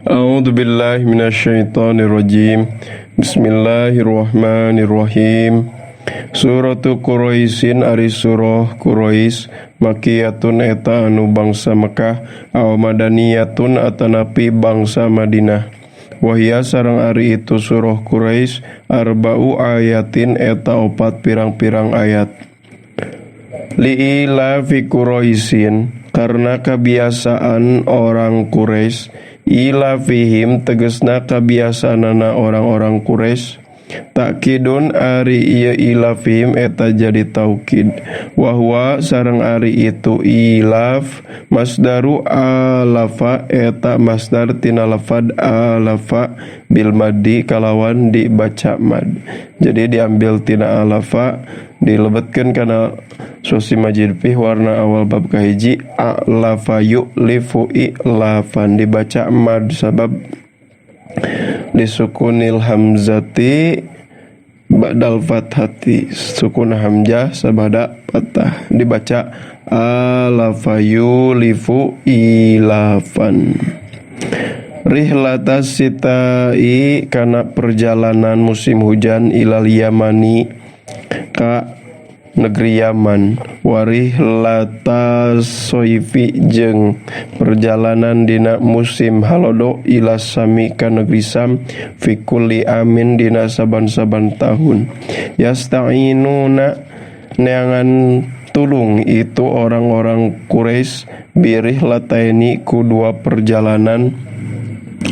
A'udzu billahi minasyaitonir rajim. Bismillahirrahmanirrahim. Suratu Quraisyin ari surah Quraisy makiyatun eta anu bangsa Mekah aw madaniyatun atanapi bangsa Madinah. Wahia sareng ari itu surah Quraisy arba'u ayatin eta opat pirang-pirang ayat. Li'ila fi Quraisyin karena kebiasaan orang Quraisy, ila fihim tegesna kebiasaanana orang-orang Quraisy, takkidun ari ieu ila fihim eta jadi taukid. Wahwa sareng ari itu ilaf masdaru alafa eta masdar tina lafad alafa bil maddi kalawan dibaca mad. Jadi diambil tina alafa dilebetkeun kana Sosi Majid Pih warna awal bab kahiji alafa yu'lifu i'lafan dibaca mad sabab disukunil hamzati ba'dal fathati, sukun hamzah sabada patah dibaca alafa yu'lifu ilafan. Rihlatas sitai kana perjalanan musim hujan ilal yamani ka negeri Yaman, warihlatas soifi jeung perjalanan dina musim halodo ila sami ka negeri Sam fi kulli amin dina saban-saban tahun. Yasta'inuna neangan tulung itu orang-orang Quraisy birihlataini ku dua perjalanan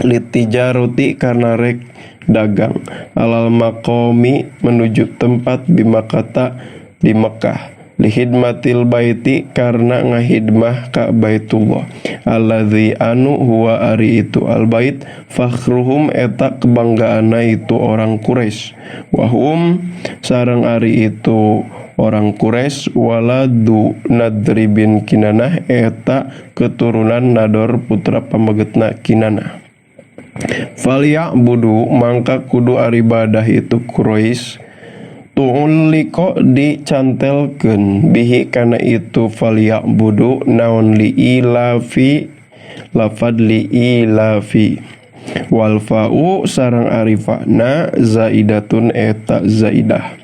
litijaruti karena rek dagang alal maqami menuju tempat bimakata di Mekah, lihidmatil baiti karena ngahidmah ka Baitullah, alladzi anu huwa ari itu al bait fakhruhum eta kebanggaana itu orang Quraisy, wahum sareng ari itu orang Quraisy waladu Nadri bin Kinanah eta keturunan Nador putra pamagetna Kinanah. Falyabudu mangka kudu aribadah itu Quraisy tu'uliko dicantelkeun bihi kana itu falyabudu naon li ilafi lafad li ilafi wal fa'u sareng arifana zaidatun eta zaidah.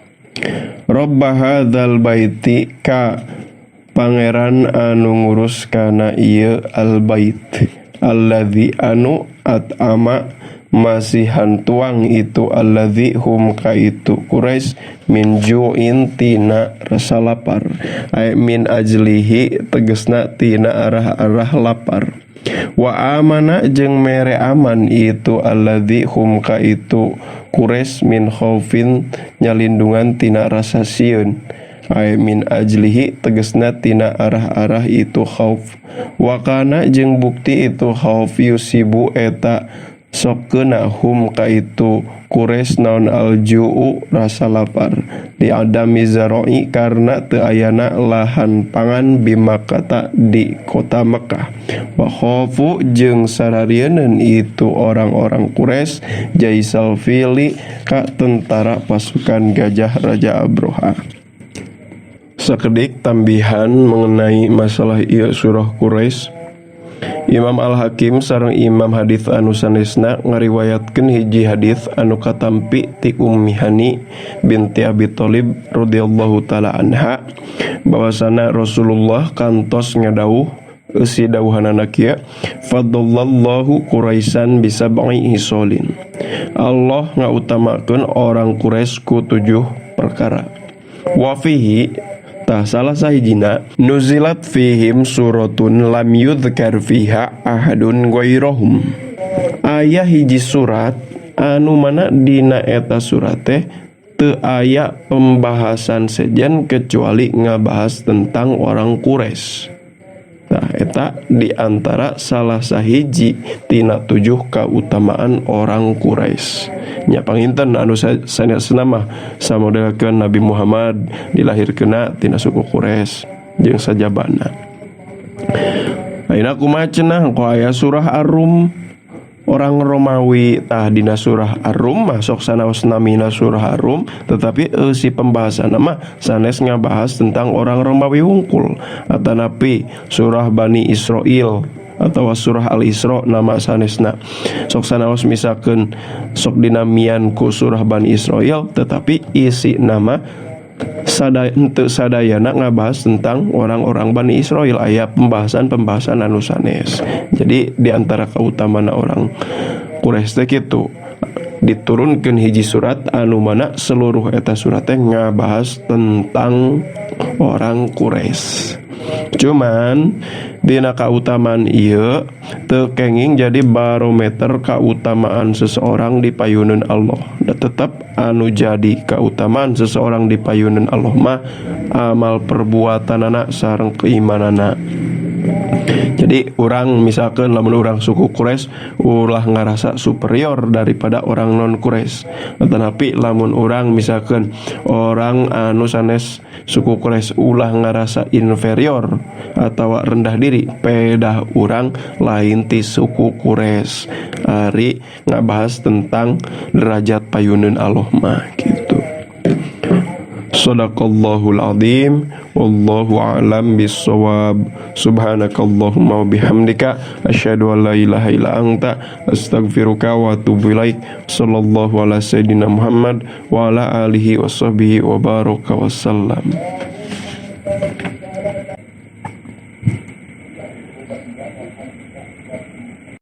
Robba hadzal baiti ka pangeran anu ngurus kana ieu al bait alladzi anu at'ama masih hantuang itu alladzi hum ka itu Quraisy min ju'in tina rasa lapar, ay min ajlihi tegesna tina arah-arah lapar. Wa amana jeung mere aman itu alladzi hum ka itu Quraisy min khaufin nyalindungan tina rasa sieun, ay min ajlihi tegesna tina arah-arah itu khauf. Wa kana jeung bukti itu khauf yusibu eta sok kena hum ka itu Quraisy naon alju'u rasa lapar di adami zaroi karena teu ayana lahan pangan bimakata di kota Mekah. Wa khafu jeung sararieun itu orang-orang Quraisy jaisal fili ka tentara pasukan gajah Raja Abroha. Sakedik tambihan mengenai masalah ieu surah Quraisy. Imam Al-Hakim sareng Imam hadits anu sanesna ngariwayatkeun hiji hadits anu katampi ti Ummi Hani binti Abi Thalib radhiyallahu taala anha bahwasana Rasulullah kantos ngadawuh eusi dawuhanana kieu fadallallahu Quraisyan bisab'i hisolin, Allah ngautamakeun orang Quraisy ku 7 perkara. Wa fihi salah sahijina nuzilat fihim suratun lam yudhkar fiha ahadun ghairohum, aya hiji surat anu mana dina eta surat teh teu aya pembahasan sejen kecuali ngabahas tentang orang Quraisy. Nah eta diantara salah sahiji tina 7 kautamaan orang Quraisy. Nya panginten anu sanesna mah samodelkeun Nabi Muhammad dilahirkeunna tina suku Quraisy jeung sajabana. Ayeuna kumaha cenah engko aya surah Ar-Rum orang Romawi tah dina surah Ar-Rum masuk sanaos namina surah Ar-Rum tetapi si pembahasan mah sanes ngabahas tentang orang Romawi hungkul atanapi surah Bani Israil atau surah Al-Isra nama sanesna. Sok sanaos misalkan sok dinamian ku surah Bani Israil, tetapi isi nama sadayana ngabahas tentang orang-orang Bani Israil, aya pembahasan anu sanes. Jadi diantara keutamaan orang Quraisy teh kitu, diturunkeun hiji surat anu mana seluruh eta surat teh ngabahas tentang orang Quraisy. Cuman dina kautamaan ieu teu kenging jadi barometer kautamaan seseorang di payuneun Allah. Da tetep anu jadi kautamaan seseorang di payuneun Allah mah amal perbuatanana sareng keimanana. Jadi orang misalkan lamun orang suku Quraisy ulah ngarasa superior daripada orang non Quraisy. Tetapi lamun orang misalkan orang anu sanes suku Quraisy ulah ngarasa inferior atau rendah diri, pedah orang lain ti suku Quraisy. Ari ngabahas tentang derajat payuneun Allah mah gitu. Shadaqallahul azim. Wallahu a'lam bissawab. Subhanakallahumma wa bihamdika asyhadu an la ilaha illa anta astaghfiruka wa atubu ilaik. Sallallahu ala sayyidina Muhammad wa ala alihi wa sahbihi wa baraka wasallam.